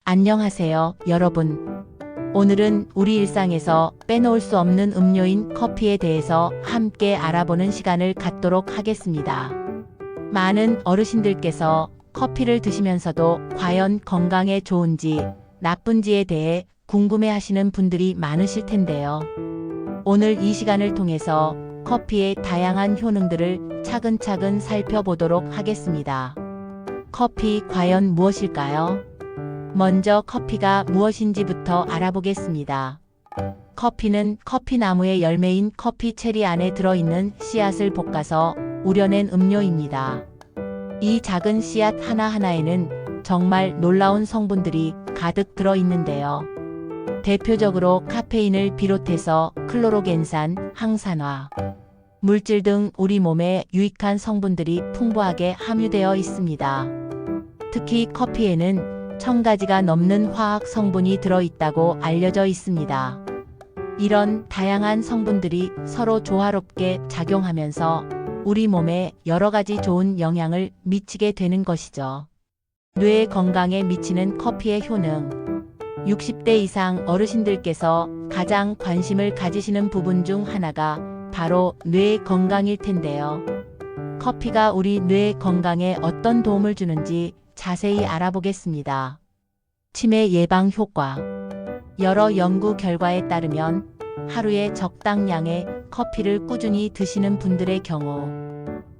안녕하세요, 여러분. 오늘은 우리 일상에서 빼놓을 수 없는 음료인 커피에 대해서 함께 알아보는 시간을 갖도록 하겠습니다. 많은 어르신들께서 커피를 드시면서도 과연 건강에 좋은지, 나쁜지에 대해 궁금해 하시는 분들이 많으실 텐데요. 오늘 이 시간을 통해서 커피의 다양한 효능들을 차근차근 살펴보도록 하겠습니다. 커피 과연 무엇일까요? 먼저 커피가 무엇인지부터 알아보겠습니다. 커피는 커피나무의 열매인 커피 체리 안에 들어있는 씨앗을 볶아서 우려낸 음료입니다. 이 작은 씨앗 하나하나에는 정말 놀라운 성분들이 가득 들어있는데요. 대표적으로 카페인을 비롯해서 클로로겐산, 항산화, 물질 등 우리 몸에 유익한 성분들이 풍부하게 함유되어 있습니다. 특히 커피에는 1000가지가 넘는 화학 성분이 들어있다고 알려져 있습니다. 이런 다양한 성분들이 서로 조화롭게 작용하면서 우리 몸에 여러 가지 좋은 영향을 미치게 되는 것이죠. 뇌 건강에 미치는 커피의 효능. 60대 이상 어르신들께서 가장 관심을 가지시는 부분 중 하나가 바로 뇌 건강일 텐데요. 커피가 우리 뇌 건강에 어떤 도움을 주는지 자세히 알아보겠습니다. 치매 예방 효과. 여러 연구 결과에 따르면 하루에 적당량의 커피를 꾸준히 드시는 분들의 경우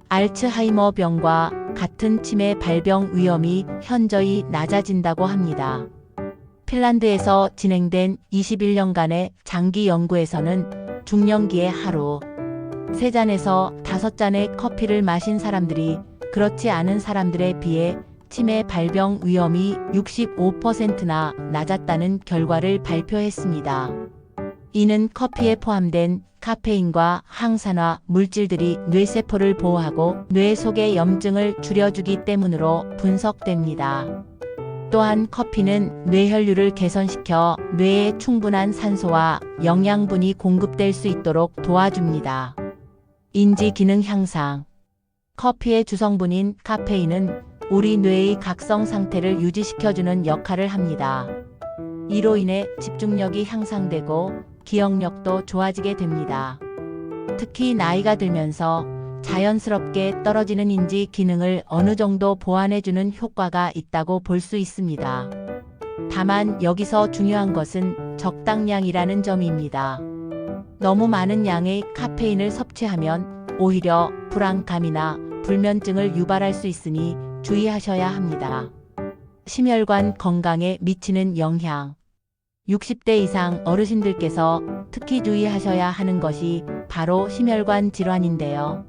알츠하이머 병과 같은 치매 발병 위험이 현저히 낮아진다고 합니다. 핀란드에서 진행된 21년간의 장기 연구에서는 중년기에 하루 3잔에서 5잔의 커피를 마신 사람들이 그렇지 않은 사람들에 비해 치매 발병 위험이 65%나 낮았다는 결과를 발표했습니다. 이는 커피에 포함된 카페인과 항산화 물질들이 뇌세포를 보호하고 뇌 속의 염증을 줄여주기 때문으로 분석됩니다. 또한 커피는 뇌혈류를 개선시켜 뇌에 충분한 산소와 영양분이 공급될 수 있도록 도와줍니다. 인지 기능 향상. 커피의 주성분인 카페인은 우리 뇌의 각성 상태를 유지시켜주는 역할을 합니다. 이로 인해 집중력이 향상되고 기억력도 좋아지게 됩니다. 특히 나이가 들면서 자연스럽게 떨어지는 인지 기능을 어느 정도 보완해주는 효과가 있다고 볼 수 있습니다. 다만 여기서 중요한 것은 적당량이라는 점입니다. 너무 많은 양의 카페인을 섭취하면 오히려 불안감이나 불면증을 유발할 수 있으니 주의하셔야 합니다. 심혈관 건강에 미치는 영향. 60대 이상 어르신들께서 특히 주의하셔야 하는 것이 바로 심혈관 질환인데요.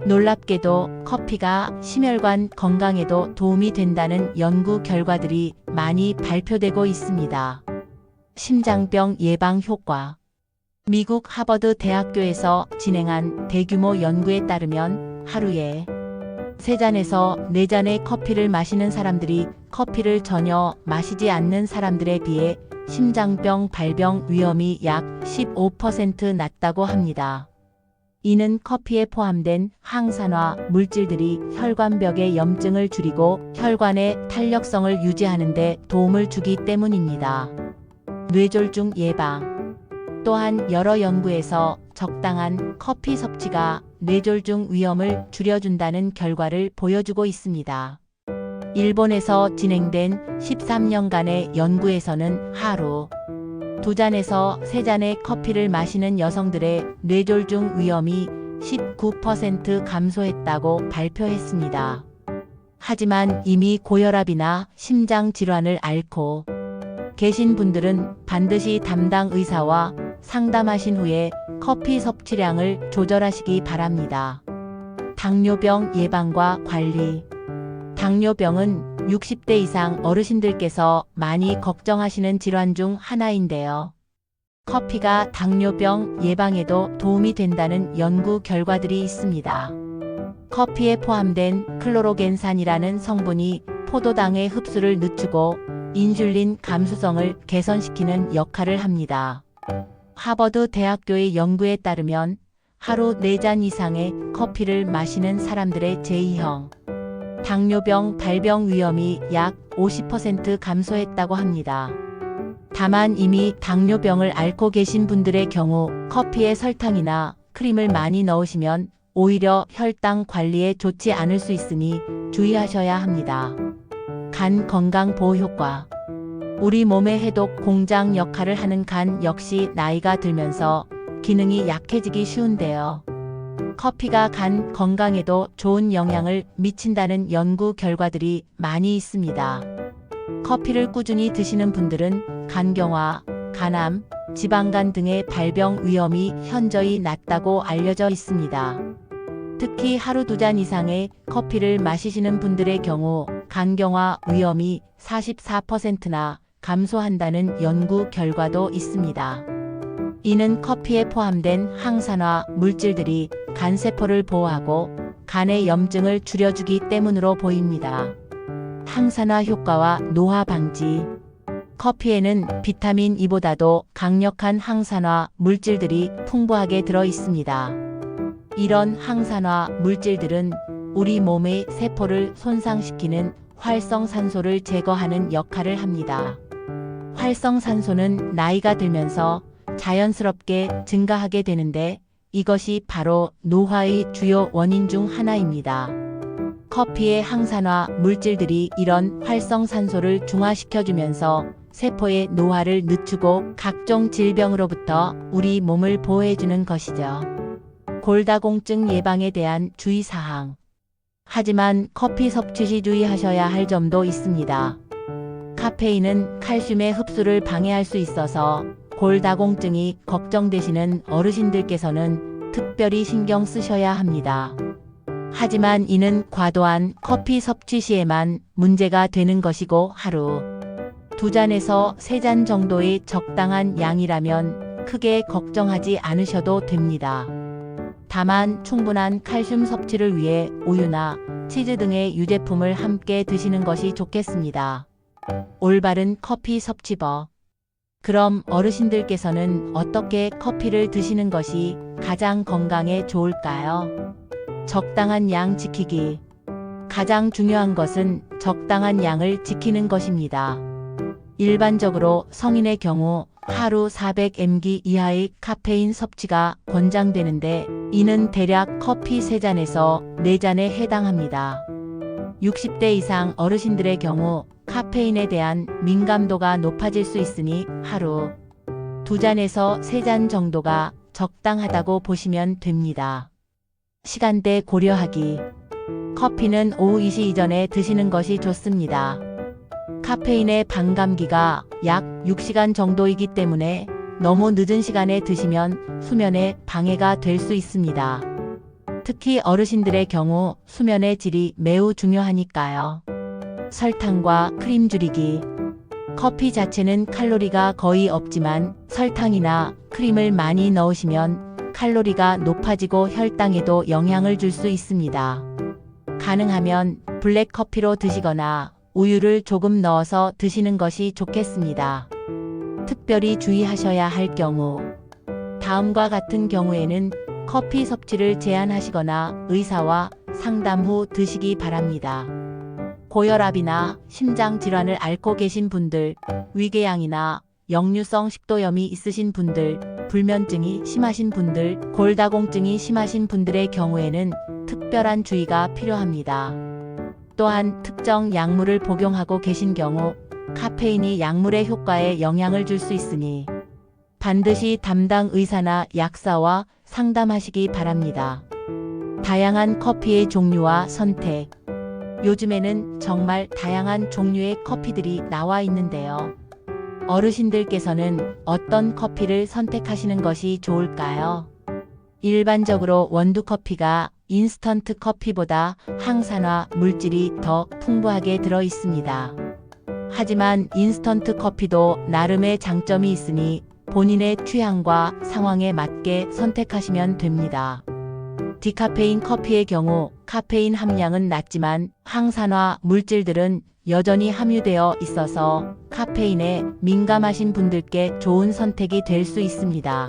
놀랍게도 커피가 심혈관 건강에도 도움이 된다는 연구 결과들이 많이 발표되고 있습니다. 심장병 예방 효과. 미국 하버드 대학교에서 진행한 대규모 연구에 따르면 하루에 3잔에서 4잔의 커피를 마시는 사람들이 커피를 전혀 마시지 않는 사람들에 비해 심장병 발병 위험이 약 15% 낮다고 합니다. 이는 커피에 포함된 항산화 물질들이 혈관벽의 염증을 줄이고 혈관의 탄력성을 유지하는 데 도움을 주기 때문입니다. 뇌졸중 예방. 또한 여러 연구에서 적당한 커피 섭취가 뇌졸중 위험을 줄여준다는 결과를 보여주고 있습니다. 일본에서 진행된 13년간의 연구에서는 하루 2잔에서 3잔의 커피를 마시는 여성들의 뇌졸중 위험이 19% 감소했다고 발표했습니다. 하지만 이미 고혈압이나 심장 질환을 앓고 계신 분들은 반드시 담당 의사와 상담하신 후에 커피 섭취량을 조절하시기 바랍니다. 당뇨병 예방과 관리. 당뇨병은 60대 이상 어르신들께서 많이 걱정하시는 질환 중 하나인데요. 커피가 당뇨병 예방에도 도움이 된다는 연구 결과들이 있습니다. 커피에 포함된 클로로겐산이라는 성분이 포도당의 흡수를 늦추고 인슐린 감수성을 개선시키는 역할을 합니다. 하버드 대학교의 연구에 따르면 하루 4잔 이상의 커피를 마시는 사람들의 제2형 당뇨병 발병 위험이 약 50% 감소했다고 합니다. 다만 이미 당뇨병을 앓고 계신 분들의 경우 커피에 설탕이나 크림을 많이 넣으시면 오히려 혈당 관리에 좋지 않을 수 있으니 주의하셔야 합니다. 간 건강 보호 효과. 우리 몸의 해독 공장 역할을 하는 간 역시 나이가 들면서 기능이 약해지기 쉬운데요. 커피가 간 건강에도 좋은 영향을 미친다는 연구 결과들이 많이 있습니다. 커피를 꾸준히 드시는 분들은 간경화, 간암, 지방간 등의 발병 위험이 현저히 낮다고 알려져 있습니다. 특히 하루 2잔 이상의 커피를 마시시는 분들의 경우 간경화 위험이 44%나 감소한다는 연구 결과도 있습니다. 이는 커피에 포함된 항산화 물질들이 간세포를 보호하고 간의 염증을 줄여주기 때문으로 보입니다. 항산화 효과와 노화 방지. 커피에는 비타민 E보다도 강력한 항산화 물질들이 풍부하게 들어 있습니다. 이런 항산화 물질들은 우리 몸의 세포를 손상시키는 활성산소를 제거하는 역할을 합니다. 활성산소는 나이가 들면서 자연스럽게 증가하게 되는데 이것이 바로 노화의 주요 원인 중 하나입니다. 커피의 항산화 물질들이 이런 활성산소를 중화시켜주면서 세포의 노화를 늦추고 각종 질병으로부터 우리 몸을 보호해주는 것이죠. 골다공증 예방에 대한 주의사항. 하지만 커피 섭취 시 주의하셔야 할 점도 있습니다. 카페인은 칼슘의 흡수를 방해할 수 있어서 골다공증이 걱정되시는 어르신들께서는 특별히 신경 쓰셔야 합니다. 하지만 이는 과도한 커피 섭취 시에만 문제가 되는 것이고 하루 2잔에서 3잔 정도의 적당한 양이라면 크게 걱정하지 않으셔도 됩니다. 다만 충분한 칼슘 섭취를 위해 우유나 치즈 등의 유제품을 함께 드시는 것이 좋겠습니다. 올바른 커피 섭취법. 그럼 어르신들께서는 어떻게 커피를 드시는 것이 가장 건강에 좋을까요? 적당한 양 지키기. 가장 중요한 것은 적당한 양을 지키는 것입니다. 일반적으로 성인의 경우 하루 400mg 이하의 카페인 섭취가 권장되는데 이는 대략 커피 3잔에서 4잔에 해당합니다. 60대 이상 어르신들의 경우 카페인에 대한 민감도가 높아질 수 있으니 하루 2잔에서 3잔 정도가 적당하다고 보시면 됩니다. 시간대 고려하기. 커피는 오후 2시 이전에 드시는 것이 좋습니다. 카페인의 반감기가 약 6시간 정도이기 때문에 너무 늦은 시간에 드시면 수면에 방해가 될 수 있습니다. 특히 어르신들의 경우 수면의 질이 매우 중요하니까요. 설탕과 크림 줄이기. 커피 자체는 칼로리가 거의 없지만 설탕이나 크림을 많이 넣으시면 칼로리가 높아지고 혈당에도 영향을 줄 수 있습니다. 가능하면 블랙커피로 드시거나 우유를 조금 넣어서 드시는 것이 좋겠습니다. 특별히 주의하셔야 할 경우. 다음과 같은 경우에는 커피 섭취를 제한하시거나 의사와 상담 후 드시기 바랍니다. 고혈압이나 심장 질환을 앓고 계신 분들, 위궤양이나 역류성 식도염이 있으신 분들, 불면증이 심하신 분들, 골다공증이 심하신 분들의 경우에는 특별한 주의가 필요합니다. 또한 특정 약물을 복용하고 계신 경우 카페인이 약물의 효과에 영향을 줄 수 있으니 반드시 담당 의사나 약사와 상담하시기 바랍니다. 다양한 커피의 종류와 선택. 요즘에는 정말 다양한 종류의 커피들이 나와 있는데요. 어르신들께서는 어떤 커피를 선택하시는 것이 좋을까요? 일반적으로 원두커피가 인스턴트 커피보다 항산화 물질이 더 풍부하게 들어 있습니다. 하지만 인스턴트 커피도 나름의 장점이 있으니 본인의 취향과 상황에 맞게 선택하시면 됩니다. 디카페인 커피의 경우 카페인 함량은 낮지만 항산화 물질들은 여전히 함유되어 있어서 카페인에 민감하신 분들께 좋은 선택이 될 수 있습니다.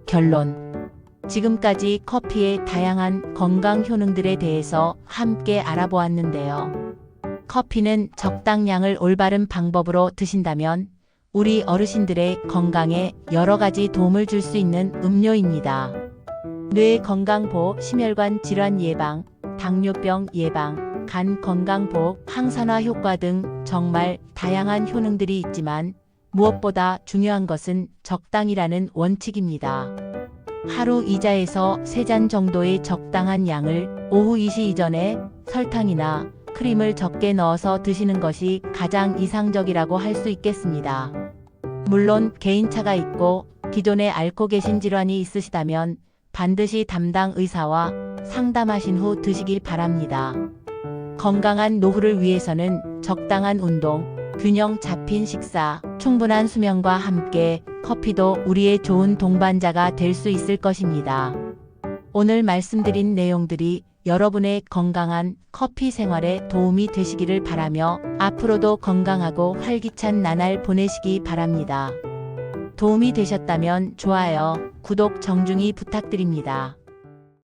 결론. 지금까지 커피의 다양한 건강 효능들에 대해서 함께 알아보았는데요. 커피는 적당량을 올바른 방법으로 드신다면 우리 어르신들의 건강에 여러 가지 도움을 줄 수 있는 음료입니다. 뇌 건강 보호, 심혈관 질환 예방, 당뇨병 예방, 간 건강 보호, 항산화 효과 등 정말 다양한 효능들이 있지만 무엇보다 중요한 것은 적당이라는 원칙입니다. 하루 2잔에서 3잔 정도의 적당한 양을 오후 2시 이전에 설탕이나 크림을 적게 넣어서 드시는 것이 가장 이상적이라고 할 수 있겠습니다. 물론 개인차가 있고 기존에 앓고 계신 질환이 있으시다면 반드시 담당 의사와 상담하신 후 드시길 바랍니다. 건강한 노후를 위해서는 적당한 운동, 균형 잡힌 식사, 충분한 수면과 함께 커피도 우리의 좋은 동반자가 될 수 있을 것입니다. 오늘 말씀드린 내용들이 여러분의 건강한 커피 생활에 도움이 되시기를 바라며 앞으로도 건강하고 활기찬 나날 보내시기 바랍니다. 도움이 되셨다면 좋아요, 구독 정중히 부탁드립니다.